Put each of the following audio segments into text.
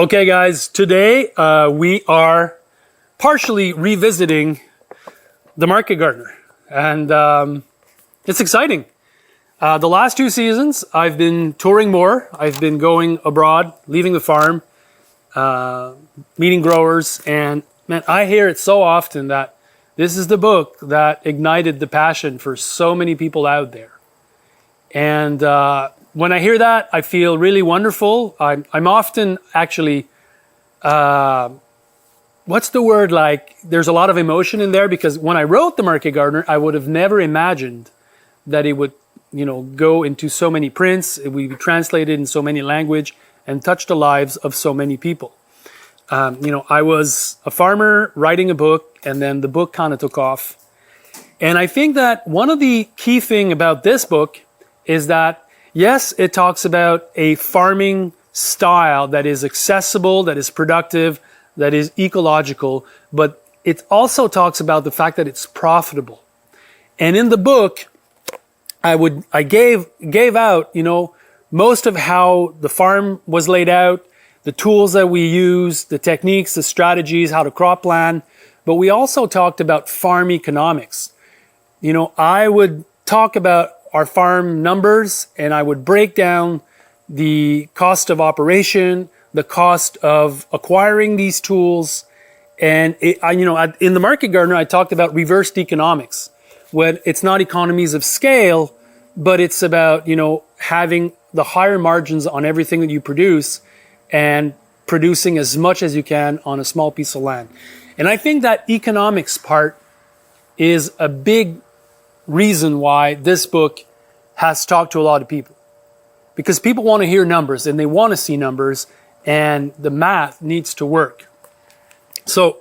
Okay, guys, today we are partially revisiting the Market Gardener, and it's exciting. The last 2 seasons, I've been touring more. I've been going abroad, leaving the farm, meeting growers, and man, I hear it so often that this is the book that ignited the passion for so many people out there. And when I hear that, I feel really wonderful. I'm often actually, what's the word, like, there's a lot of emotion in there, because when I wrote The Market Gardener, I would have never imagined that it would, go into so many prints, it would be translated in so many languages and touch the lives of so many people. I was a farmer writing a book, and then the book kind of took off. And I think that one of the key thing about this book is that, yes, it talks about a farming style that is accessible, that is productive, that is ecological, but it also talks about the fact that it's profitable. And in the book, I gave out, most of how the farm was laid out, the tools that we use, the techniques, the strategies, how to crop plan, but we also talked about farm economics. I would talk about our farm numbers, and I would break down the cost of operation, the cost of acquiring these tools. And in the Market Gardener, I talked about reversed economics, when it's not economies of scale, but it's about, having the higher margins on everything that you produce and producing as much as you can on a small piece of land. And I think that economics part is a big reason why this book has talked to a lot of people, because people want to hear numbers and they want to see numbers, and the math needs to work. So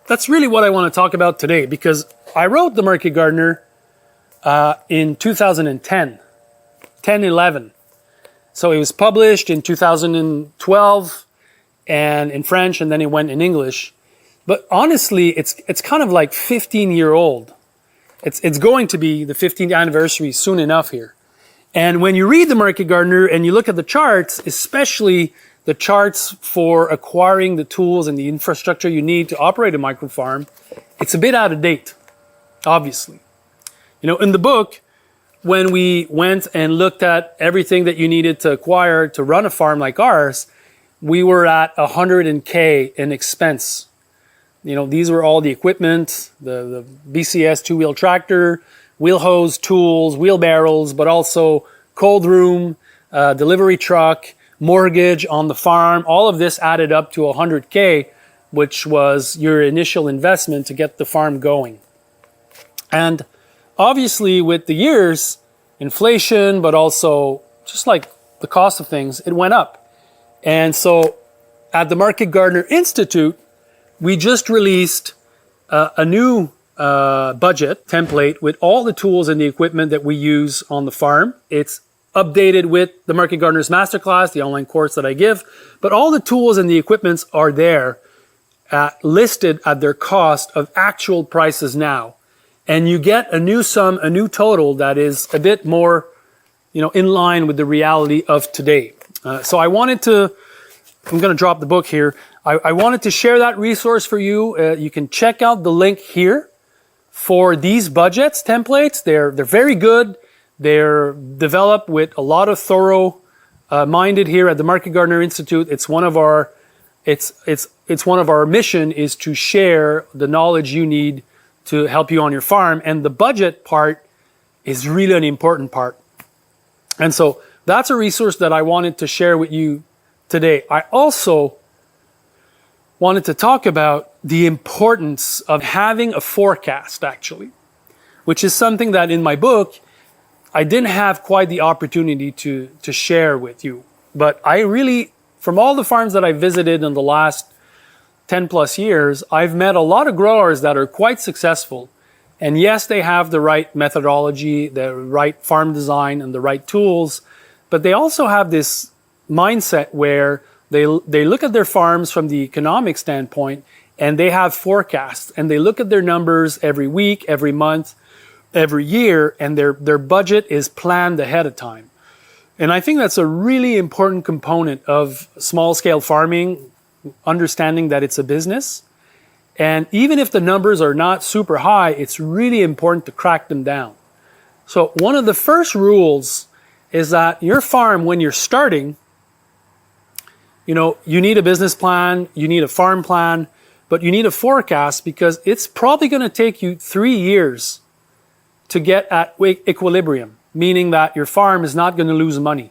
that's really what I want to talk about today, because I wrote The Market Gardener in 2010, 11. So it was published in 2012 and in French, and then it went in English. But honestly, it's kind of like 15-year-old. It's going to be the 15th anniversary soon enough here. And when you read The Market Gardener and you look at the charts, especially the charts for acquiring the tools and the infrastructure you need to operate a microfarm, it's a bit out of date, obviously. In the book, when we went and looked at everything that you needed to acquire to run a farm like ours, we were at $100K in expense. These were all the equipment, the BCS 2-wheel tractor, wheel hose, tools, wheelbarrows, but also cold room, delivery truck, mortgage on the farm. All of this added up to $100K, which was your initial investment to get the farm going. And obviously with the years, inflation, but also just like the cost of things, it went up. And so at the Market Gardener Institute, we just released a new budget template with all the tools and the equipment that we use on the farm. It's updated with the Market Gardener's Masterclass, the online course that I give, but all the tools and the equipments are there listed at their cost of actual prices now. And you get a new sum, a new total that is a bit more, in line with the reality of today. So I'm going to drop the book here. I wanted to share that resource for you. You can check out the link here for these budgets templates. They're very good. They're developed with a lot of thorough minded here at the Market Gardener Institute. It's one of our mission is to share the knowledge you need to help you on your farm, and the budget part is really an important part. And so that's a resource that I wanted to share with you today. I also wanted to talk about the importance of having a forecast, actually, which is something that in my book, I didn't have quite the opportunity to share with you. But I really, from all the farms that I visited in the last 10 plus years, I've met a lot of growers that are quite successful. And yes, they have the right methodology, the right farm design, and the right tools, but they also have this mindset where they look at their farms from the economic standpoint, and they have forecasts, and they look at their numbers every week, every month, every year, and their budget is planned ahead of time. And I think that's a really important component of small-scale farming, understanding that it's a business. And even if the numbers are not super high, it's really important to crack them down. So one of the first rules is that your farm, when you're starting, you need a business plan, you need a farm plan, but you need a forecast because it's probably going to take you 3 years to get at equilibrium, meaning that your farm is not going to lose money.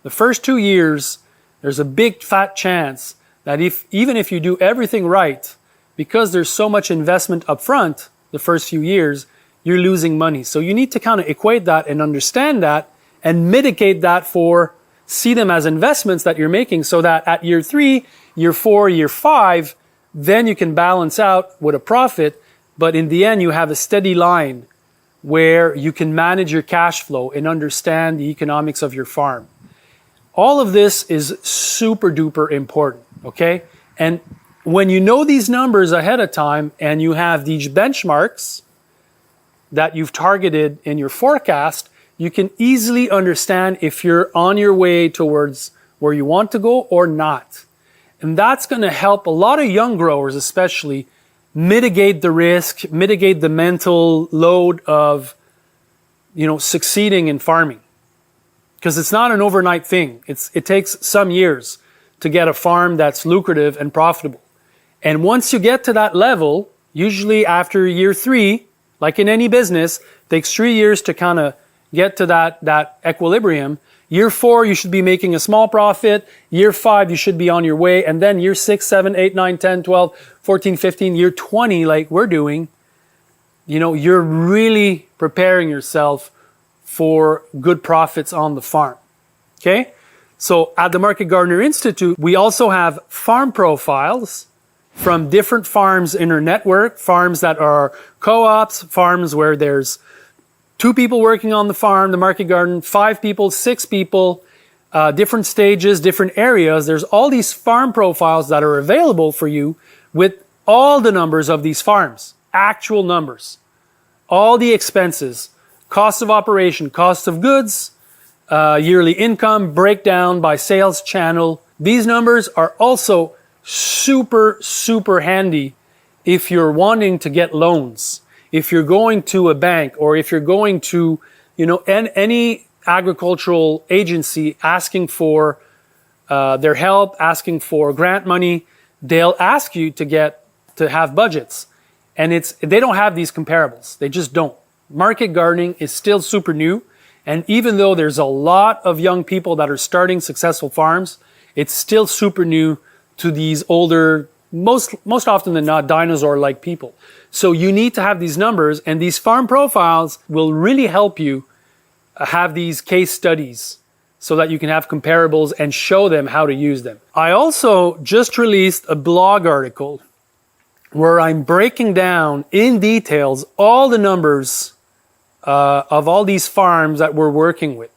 The first 2 years, there's a big fat chance that even if you do everything right, because there's so much investment up front, the first few years, you're losing money. So you need to kind of equate that and understand that and mitigate that see them as investments that you're making so that at year 3, year 4, year 5, then you can balance out with a profit. But in the end, you have a steady line where you can manage your cash flow and understand the economics of your farm. All of this is super duper important, okay? And when you know these numbers ahead of time and you have these benchmarks that you've targeted in your forecast, you can easily understand if you're on your way towards where you want to go or not. And that's going to help a lot of young growers especially mitigate the risk, mitigate the mental load of, succeeding in farming. Because it's not an overnight thing. It takes some years to get a farm that's lucrative and profitable. And once you get to that level, usually after year 3, like in any business, it takes 3 years to kind of get to that equilibrium. Year 4, you should be making a small profit. Year 5, you should be on your way. And then year 6, 7, 8, 9, 10, 12, 14, 15, year 20, like we're doing, you're really preparing yourself for good profits on the farm. Okay? So at the Market Gardener Institute, we also have farm profiles from different farms in our network, farms that are co-ops, farms where there's 2 people working on the farm, the market garden, 5 people, 6 people, different stages, different areas. There's all these farm profiles that are available for you with all the numbers of these farms, actual numbers, all the expenses, cost of operation, cost of goods, yearly income, breakdown by sales channel. These numbers are also super, super handy if you're wanting to get loans. If you're going to a bank or if you're going to, any agricultural agency asking for their help, asking for grant money, they'll ask you to have budgets. And they don't have these comparables. They just don't. Market gardening is still super new. And even though there's a lot of young people that are starting successful farms, it's still super new to these older, most often than not, dinosaur-like people. So you need to have these numbers, and these farm profiles will really help you have these case studies so that you can have comparables and show them how to use them. I also just released a blog article where I'm breaking down in details all the numbers of all these farms that we're working with.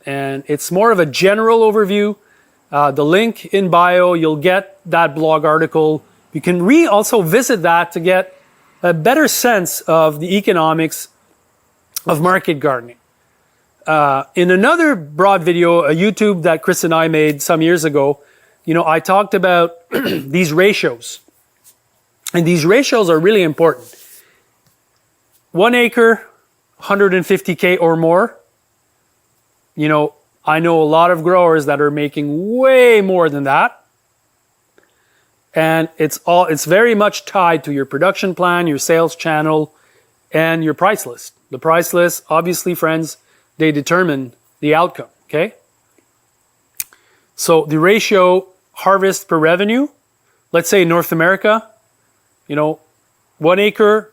And it's more of a general overview. The link in bio, you'll get that blog article. You can also visit that to get a better sense of the economics of market gardening. In another broad video, a YouTube that Chris and I made some years ago, I talked about these ratios. And these ratios are really important. 1 acre, 150K or more. I know a lot of growers that are making way more than that. And it's very much tied to your production plan, your sales channel, and your price list. The price list, obviously, friends, they determine the outcome, okay? So the ratio harvest per revenue, let's say North America, 1 acre,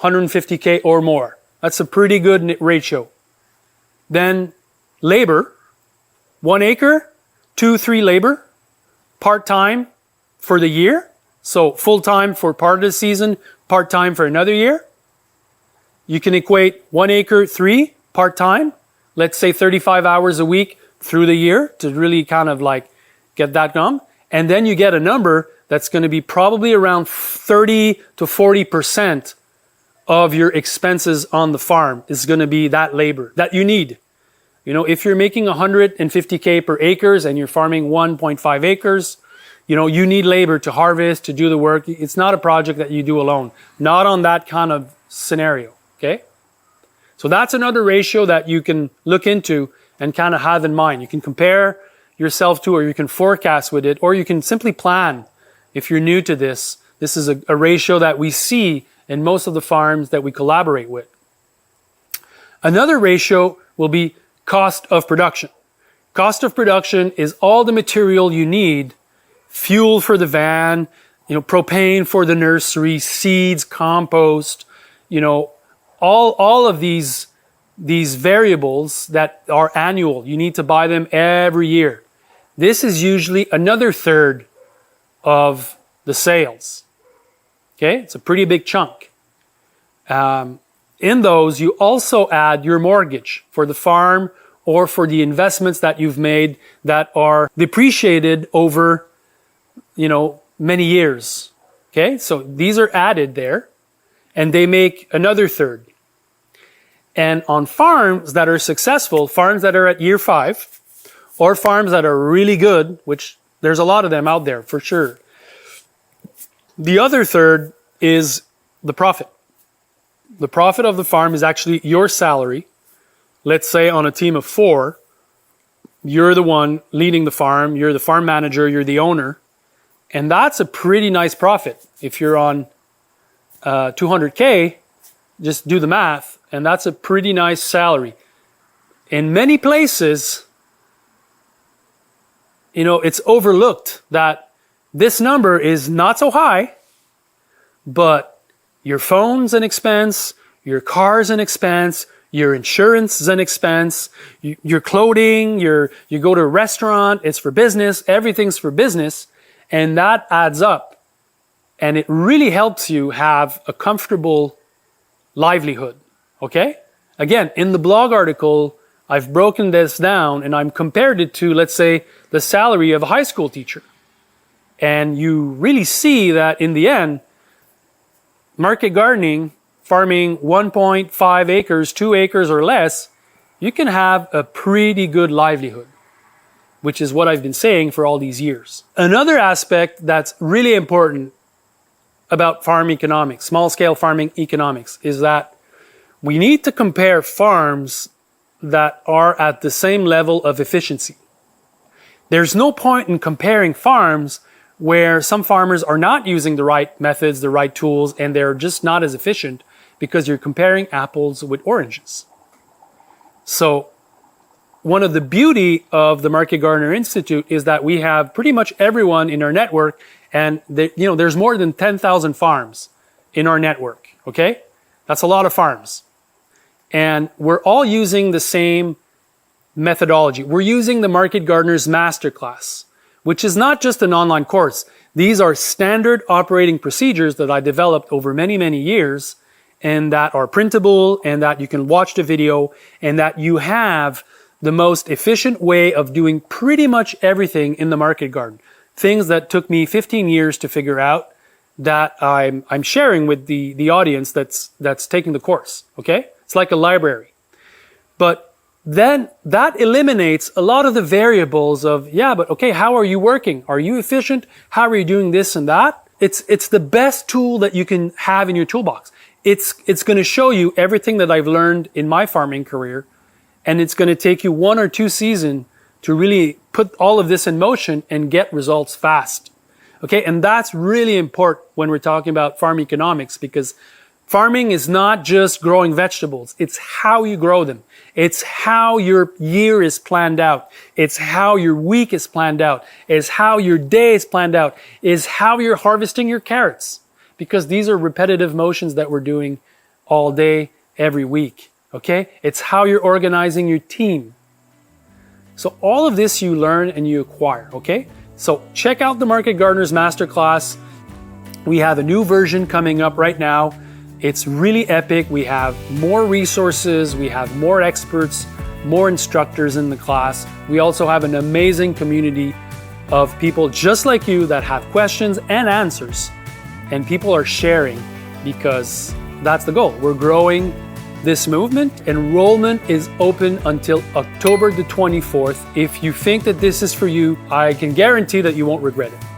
150K or more. That's a pretty good ratio. Then labor, 1 acre, 2-3 labor, part-time for the year. So full-time for part of the season, part-time for another year. You can equate 1 acre, 3 part-time, let's say 35 hours a week through the year to really kind of like get that done. And then you get a number that's going to be probably around 30 to 40% of your expenses on the farm is going to be that labor that you need. If you're making 150K per acres and you're farming 1.5 acres, you need labor to harvest, to do the work. It's not a project that you do alone. Not on that kind of scenario, okay? So that's another ratio that you can look into and kind of have in mind. You can compare yourself to, or you can forecast with it, or you can simply plan. If you're new to this, this is a ratio that we see in most of the farms that we collaborate with. Another ratio will be cost of production. Cost of production is all the material you need: fuel for the van, propane for the nursery, seeds, compost, all of these variables that are annual. You need to buy them every year. This is usually another third of the sales. Okay, it's a pretty big chunk. In those, you also add your mortgage for the farm or for the investments that you've made that are depreciated over, many years. Okay, so these are added there, and they make another third. And on farms that are successful, farms that are at year 5, or farms that are really good, which there's a lot of them out there for sure, the other third is the profit. The profit of the farm is actually your salary. Let's say on a team of 4, you're the one leading the farm, you're the farm manager, you're the owner, and that's a pretty nice profit. If you're on 200K, just do the math, and that's a pretty nice salary. In many places, it's overlooked that this number is not so high, but your phone's an expense, your car's an expense, your insurance is an expense, your clothing, you go to a restaurant, it's for business, everything's for business, and that adds up. And it really helps you have a comfortable livelihood, okay? Again, in the blog article, I've broken this down and I'm compared it to, let's say, the salary of a high school teacher. And you really see that in the end, market gardening, farming 1.5 acres, 2 acres or less, you can have a pretty good livelihood, which is what I've been saying for all these years. Another aspect that's really important about farm economics, small-scale farming economics, is that we need to compare farms that are at the same level of efficiency. There's no point in comparing farms where some farmers are not using the right methods, the right tools, and they're just not as efficient, because you're comparing apples with oranges. So one of the beauty of the Market Gardener Institute is that we have pretty much everyone in our network, and there's more than 10,000 farms in our network, okay? That's a lot of farms. And we're all using the same methodology. We're using the Market Gardener's Masterclass, which is not just an online course. These are standard operating procedures that I developed over many, many years, and that are printable, and that you can watch the video, and that you have the most efficient way of doing pretty much everything in the market garden. Things that took me 15 years to figure out, that I'm sharing with the audience that's taking the course, okay? It's like a library. But then that eliminates a lot of the variables of, but okay, how are you working? Are you efficient? How are you doing this and that? It's the best tool that you can have in your toolbox. It's going to show you everything that I've learned in my farming career, and it's going to take you 1 or 2 seasons to really put all of this in motion and get results fast. Okay, and that's really important when we're talking about farm economics, because farming is not just growing vegetables. It's how you grow them. It's how your year is planned out. It's how your week is planned out. It's how your day is planned out. It's how you're harvesting your carrots. Because these are repetitive motions that we're doing all day, every week. Okay? It's how you're organizing your team. So all of this you learn and you acquire. Okay? So check out the Market Gardener's Masterclass. We have a new version coming up right now. It's really epic. We have more resources. We have more experts, more instructors in the class. We also have an amazing community of people just like you that have questions and answers. And people are sharing, because that's the goal. We're growing this movement. Enrollment is open until October the 24th. If you think that this is for you, I can guarantee that you won't regret it.